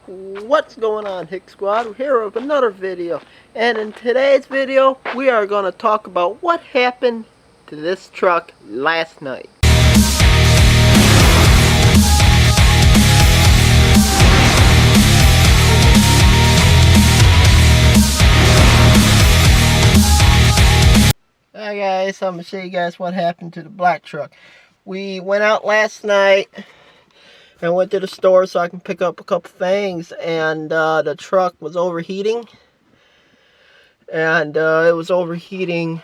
What's going on, Hick Squad? We're here with another video, and in today's video we are going to talk about what happened to this truck last night. Hi guys, I'm going to show you guys what happened to the black truck. We went out last night and went to the store so I can pick up a couple things, and the truck was overheating, and it was overheating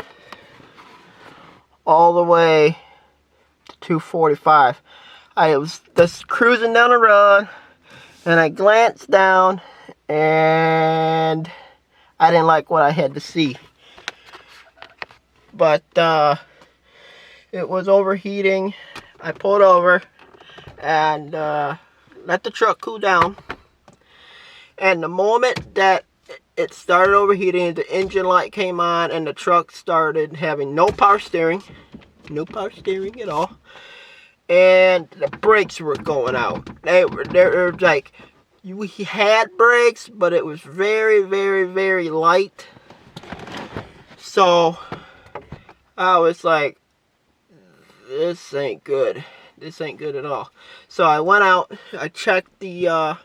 all the way to 245. I was just cruising down the road, and I glanced down, and I didn't like what I had to see. But it was overheating. I pulled over and let the truck cool down, and the moment that it started overheating, the engine light came on and the truck started having no power steering at all, and the brakes were going out. They were like, we had brakes, but it was very, very, very light. So I was like, this ain't good. This ain't good at all. So I went out, I checked the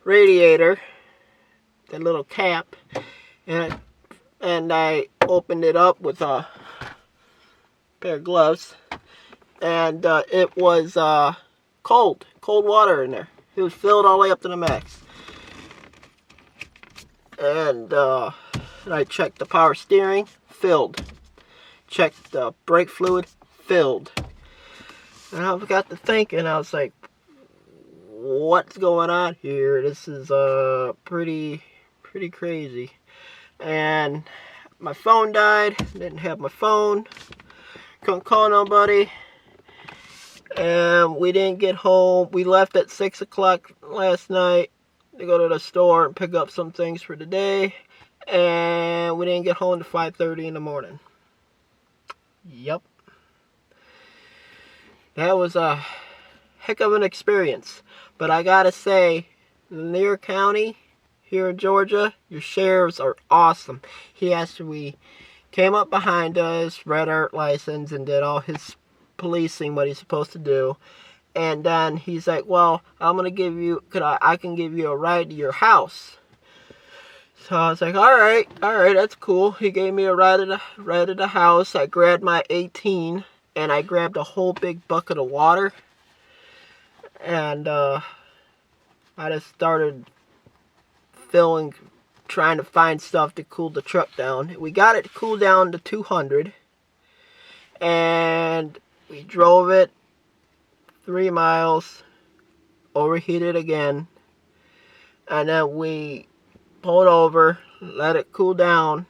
radiator, the little cap, and I opened it up with a pair of gloves, and it was cold water in there. It was filled all the way up to the max. And I checked the power steering, filled. Checked the brake fluid, filled. And I got to thinking, I was like, what's going on here? This is pretty crazy. And my phone died. Didn't have my phone. Couldn't call nobody. And we didn't get home. We left at 6 o'clock last night to go to the store and pick up some things for the day. And we didn't get home to 5:30 in the morning. Yep. That was a heck of an experience. But I gotta say, Lanier County here in Georgia, your sheriffs are awesome. He actually came up behind us, read our license, and did all his policing, what he's supposed to do. And then he's like, well, I'm gonna give you, I can give you a ride to your house. So I was like, all right, that's cool. He gave me a ride to the house. I grabbed my 18, and I grabbed a whole big bucket of water, and I just started trying to find stuff to cool the truck down. We got it to cool down to 200, and we drove it 3 miles, overheated again, and then we pulled over, let it cool down,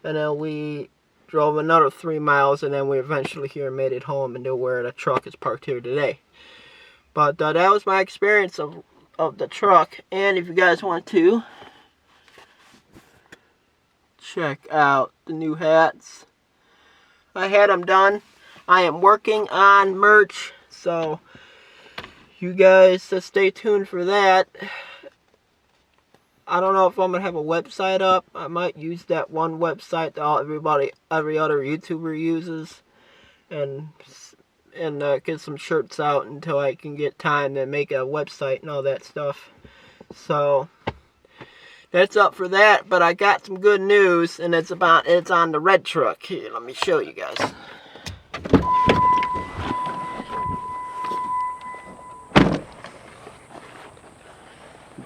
and then we drove another 3 miles, and then we eventually made it home and knew where the truck is parked here today. But that was my experience of the truck. And if you guys want to check out the new hats, I had them done. I am working on merch, so you guys stay tuned for that. I don't know if I'm going to have a website up. I might use that one website that every other YouTuber uses, and get some shirts out until I can get time to make a website and all that stuff. So that's up for that. But I got some good news, and it's on the red truck. Here, let me show you guys.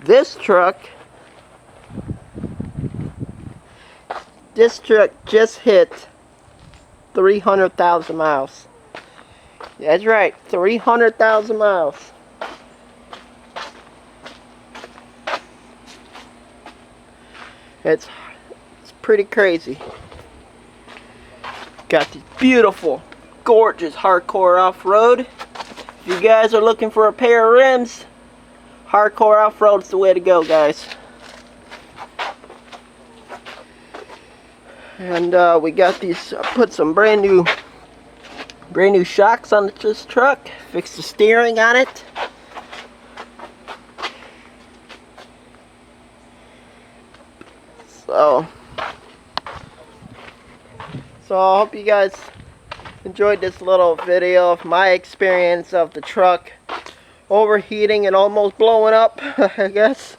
This truck just hit 300,000 miles. That's right, 300,000 miles. It's pretty crazy. Got these beautiful, gorgeous hardcore off-road. If you guys are looking for a pair of rims, hardcore off-road's the way to go, guys. And we got these, put some brand new shocks on this truck, fixed the steering on it. So I hope you guys enjoyed this little video of my experience of the truck overheating and almost blowing up, I guess.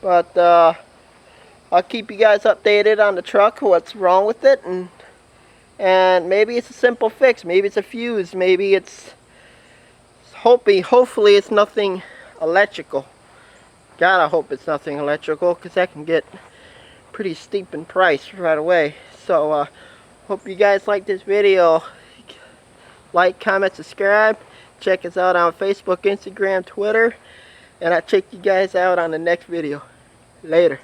But I'll keep you guys updated on the truck, what's wrong with it, and maybe it's a simple fix, maybe it's a fuse, maybe it's hopefully it's nothing electrical. Gotta hope it's nothing electrical, because that can get pretty steep in price right away. So hope you guys like this video. Like, comment, subscribe. Check us out on Facebook, Instagram, Twitter, and I'll check you guys out on the next video. Later.